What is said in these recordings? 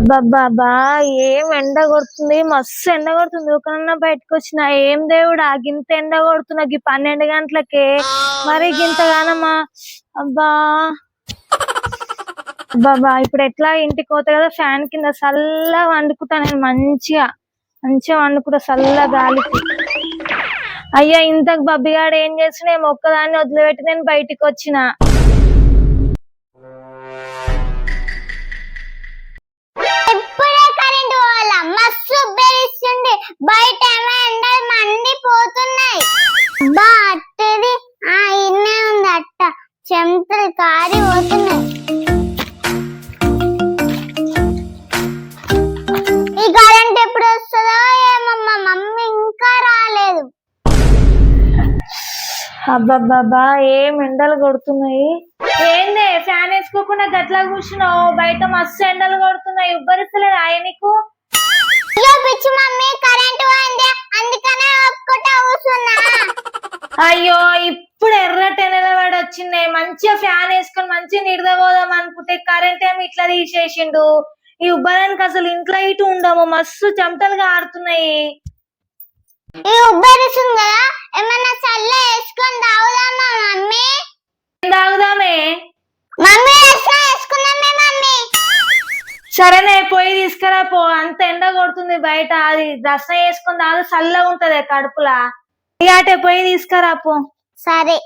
అబ్బాబ్బాబా ఏం ఎండ కొడుతుంది, మస్తు ఎండ కొడుతుంది. ఒకనన్నా బయటకు వచ్చిన ఏం దేవుడా గింత ఎండ కొడుతున్నా 12 గంటలకే మరి గింతగానమ్మా. అబ్బా అబ్బాబా ఇప్పుడు ఎట్లా ఇంటికి పోతా కదా, ఫ్యాన్ కింద చల్లగా వండుకుంటా. నేను మంచిగా మంచిగా వండుకుంటా చల్ల గాలికి. అయ్యా ఇంతకు బబ్బిగాడు ఏం చేస్తున్నా, ఒక్కదాన్ని వదిలిపెట్టి నేను బయటికి వచ్చిన. బయట ఎండలు మండిపోతున్నాయి. ఇన్నే ఉంది అట్ట, చెమటలు కారిపోతున్నాయి. ఈ కరెంట్ ఎప్పుడు వస్తుందో ఏమో, మా మమ్మీ ఇంకా రాలేదు. అబ్బాబ్బాబా ఏం ఎండలు కొడుతున్నాయి. ఏందే ఫ్యాన్ వేసుకోకుండా గట్లా కూర్చున్నావు? బయట మస్తు ఎండలు కొడుతున్నాయి, ఉబ్బరిస్తలేదు ఆయన నీకు? పిచ్చి మమ్మీ కరెంట్ పోయింది, అందుకనే ఒక్కటే కూర్చున్నా. అయ్యో ఇప్పుడు ఎర్రటి నిలబడి వచ్చింది. మంచిగా ఫ్యాన్ వేసుకొని మంచిగా నిద్రపోదాం అనుకుంటే కరెంట్ ఏమి ఇట్లా తీసేసిండు. ఈ ఉబ్బరానికి అసలు ఇంట్లో ఇటు ఉండము, మస్తు చెమటలుగా ఆడుతున్నాయి. ఈ ఉబ్బరిస్తుంది కదా, ఏమన్నా చల్ల వేసుకొని తాగుదామా మమ్మీ? తాగుదామే మమ్మీ, వేసుకుందామే మమ్మీ. సరేనే పోయి తీసుకురా పో. అంత ఎండ కొడుతుంది బయట, అది రసం వేసుకుని తాగు, చల్లగా ఉంటది కడుపులా. ఇలాంటి పోయి తీసుకురా పో. సరే.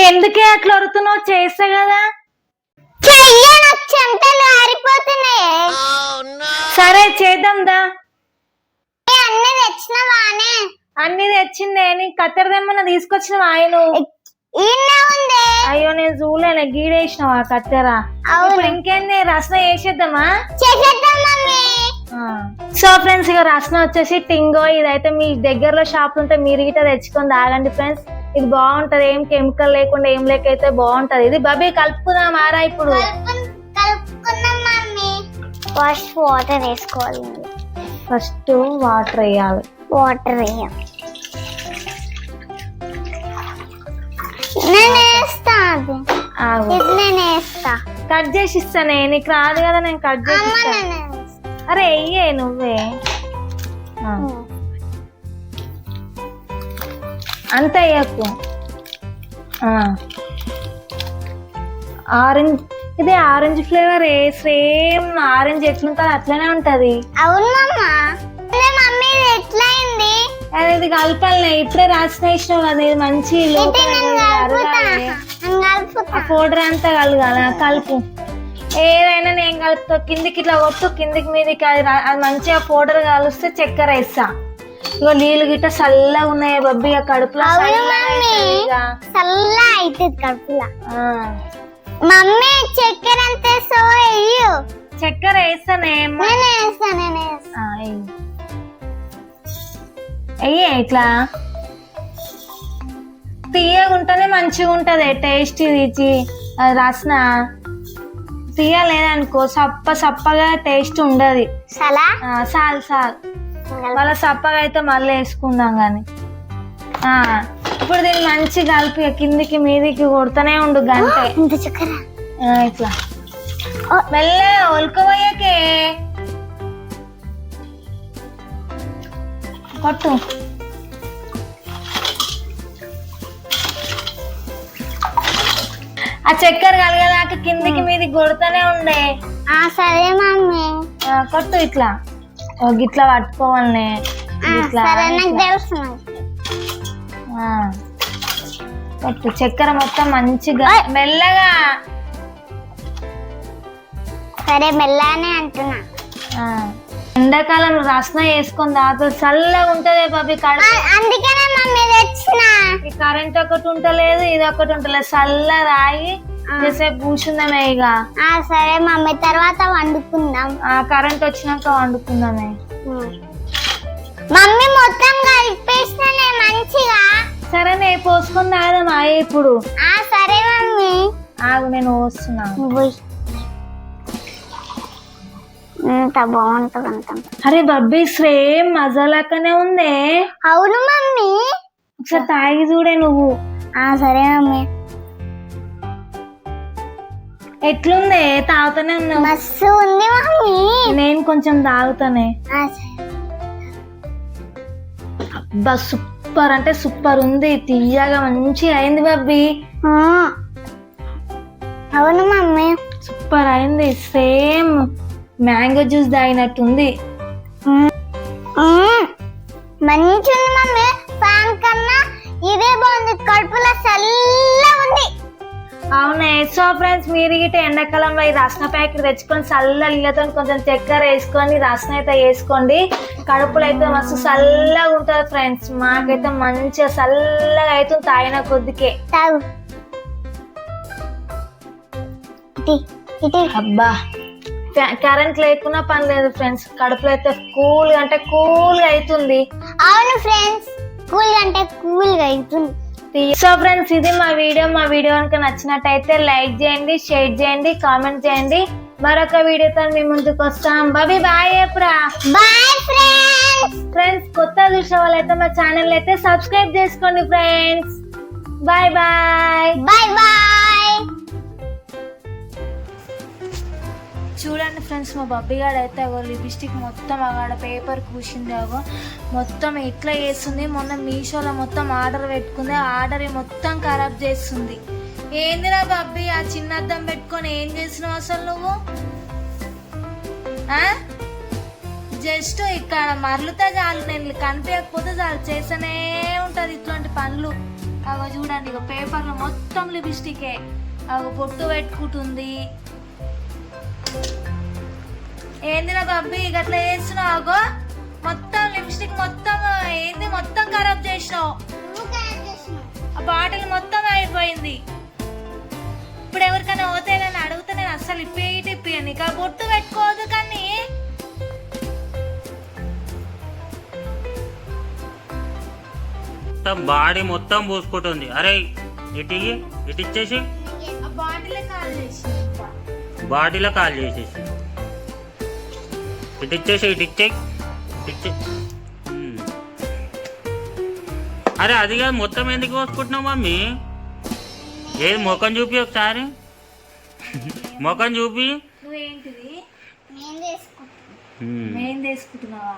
ఎందుకే అట్లా వరుతున్నావు? చేస్తా కదా. సరే చేద్దాం దా. అన్ని తెచ్చిందే. నీ కత్తెరదేమన్నా తీసుకొచ్చినవా? ఆయన అయ్యో నేను చూడలే, గీడేసినావా కత్తెర? ఇప్పుడు ఇంకేంది, రసన వేసేద్దామా? సో ఫ్రెండ్స్, ఇక రసన వచ్చేసి టింగో. ఇదైతే మీ దగ్గరలో షాప్ ఉంటే మీరు గిట్ట తెచ్చుకొని తాగండి ఫ్రెండ్స్. ఇది బాగుంటది, ఏం కెమికల్ లేకుండా ఏం లేకైతే బాగుంటది. ఇది బబీ కలుపుకుందాం ఆరా. ఇప్పుడు ఫస్ట్ వాటర్ వేసుకోవాలి. ఫస్ట్ వాటర్ వేయాలి. వాటర్ వేయాలి. నేను వేస్తా, నేను వేస్తా. కట్ చేసి ఇస్తానే, నీకు రాదు కదా, నేను కట్ చేసి ఇస్తాను. అరే అయ్యే నువ్వే అంత అయ్యకు. ఆరెంజ్, ఇది ఆరెంజ్ ఫ్లేవర్. సేమ్ ఆరెంజ్ ఎట్లుంటది అట్లనే ఉంటది. అవును మమ్మీ, ఎట్లయింది? ఇది కలపాలనే, ఇప్పుడే రాసిన ఇష్టం కదా. ఇది మంచి పౌడర్ అంతా కలగాల. కలుపు, ఏదైనా నేను కలుపుతా. కిందికి ఇట్లా కొట్టు, కిందికి మీదికి. అది మంచిగా పౌడర్ కలిస్తే చక్కెర వేస్తా. ఇగో నీళ్ళు గిట్ట చల్లగా ఉన్నాయి బబ్బీ, కడుపులో చల్ల అవుతుంది కడుపులా. మమ్మీ చక్కెర అంత వేస్తావు? చక్కెర వేస్తానే, అయ్యే ఇట్లా తీయగుంటేనే మంచిగా ఉంటది టేస్ట్. ఇది రసన తీయలేదనుకో సప్పగా టేస్ట్ ఉండదు. సాల్ మళ్ళీ సప్పగా అయితే మళ్ళీ వేసుకుందాం గాని. ఇప్పుడు దీన్ని మంచి కలిపి కిందికి మీదికి కొడుతూనే ఉండు గంటే. ఇట్లా మెల్ల ఒలుకోబోయాకే కొట్టు. ఆ చక్కెర కలిగేదాకా కిందికి మీదికి కొడుతూనే ఉండే. సరే మమ్మీ, కొట్టు. ఇట్లా గిట్లా పట్టుకోవాలనే. కొట్టు చక్కెర మొత్తం మంచిగా మెల్లగా. సరే మెల్లగానే అంటున్నా. ఎండాకాలం రసన వేసుకొని తాగుతా, చల్లగా ఉంటది బాబీ కడుపు. అందుకనే మమ్మీ తెచ్చిన. ఈ కరెంట్ ఒకటి ఉంటలేదు, ఇది ఒకటి ఉంటలేదు. చల్ల తాగి సేపు కూర్చుందామే ఇక. సరే మమ్మీ, తర్వాత వండుకుందాం. కరెంట్ వచ్చినాక వండుకుందామే. మమ్మీ మొత్తం కలిపేసినానే మంచిగా. సరేనే పోసుకొని తాగదామా ఇప్పుడు? సరే మమ్మీ. ఆగు నేను పోస్తున్నా. ఎంత బాగుంటది అంత. అరే బబ్బీ సేమ్ మజాలాకనే ఉందే. అవును మమ్మీ, ఒకసారి తాగి చూడే నువ్వు. సరే మమ్మీ. ఎట్లుందే? తాగుతానే ఉన్నావు? మస్తు ఉంది మమ్మీ. నేను కొంచెం తాగుతానే. అబ్బా సూపర్ అంటే సూపర్ ఉంది, తీయగా మంచిగా అయింది బబ్బీ. అవును మమ్మీ, సూపర్ అయింది, సేమ్ మ్యాంగో జ్యూస్ తాగినట్టుంది. మంచి ఉంది మమ్మీ. ఫ్యాన్ కన్నా ఇదే బాగుంది, కడుపులో చల్లగా ఉంది. అవునే. సో ఫ్రెండ్స్, మీరు గిట్ట ఎండాకాలంలో ఈ రసన ప్యాకెట్ తెచ్చుకొని చల్ల నీళ్ళతో కొంచెం చక్కెర వేసుకొని రసన అయితే వేసుకోండి. కడుపులో అయితే మస్తు చల్లగా ఉంటుంది ఫ్రెండ్స్. మాకైతే మంచిగా చల్లగా అవుతుంది తాగిన కొద్దికే. తాగు. అబ్బా కరెంట్ లేకున్నా పని లేదు ఫ్రెండ్స్, కడుపులో అయితే కూల్గా అంటే కూల్గా అవుతుంది. అవును ఫ్రెండ్స్, కూల్గా అంటే కూల్గా అవుతుంది. సో ఫ్రెండ్స్, ఇది మా వీడియో కనుక నచ్చినట్టయితే లైక్ చేయండి, షేర్ చేయండి, కామెంట్ చేయండి. మరొక వీడియోతో మీ ముందుకు వస్తాం. Bye bye. బాయ్ ఫ్రెండ్స్, కొత్త చూసే వాళ్ళైతే మా ఛానల్ అయితే సబ్స్క్రైబ్ చేసుకోండి friends. Bye bye. Bye bye. చూడండి ఫ్రెండ్స్, మా బబ్బీ గారు అయితే అగో లిప్స్టిక్ మొత్తం అగాడ పేపర్ కూసింది, అగో మొత్తం ఎట్లా చేస్తుంది. మొన్న మీషోలో మొత్తం ఆర్డర్ పెట్టుకుంది, ఆర్డర్ మొత్తం ఖరాబ్ చేస్తుంది. ఏందిరా బబ్బీ ఆ చిన్న అద్దం పెట్టుకొని ఏం చేసినావు అసలు నువ్వు? జస్ట్ ఇక్కడ మరలుతా చాలు, నేను కనిపించకపోతే చాలు చేస్తూనే ఉంటది ఇట్లాంటి పనులు. అగో చూడండి, ఇక పేపర్లో మొత్తం లిప్స్టికే, అగో బొట్టు పెట్టుకుంటుంది. ఏంది నా బబ్బీ గట్లా చేస్తున్నావు? అగో మొత్తం లిప్స్టిక్ మొత్తం ఏంది మొత్తం ఖరాబ్ చేసినావు. ఆ బాటిల్ మొత్తం అయిపోయింది. ఇప్పుడు ఎవరికైనా పోతే నేను అడిగితే నేను అస్సలు ఇప్పి నీకు ఆ బొట్టు పెట్టుకోదు. కానీ బాడీ మొత్తం పూసుకుంటుంది. అరే ఇటు ఇచ్చేసి బాడీలో కాల్ చేసేసి ఇటు ఇచ్చేసి. అరే అది కాదు, మొత్తం ఎందుకు పోసుకుంటున్నావు మమ్మీ? ఏది ముఖం చూపి ఒకసారి, ముఖం చూపి. నువ్వేంటిది నేను తీసుకుంటున్నావా?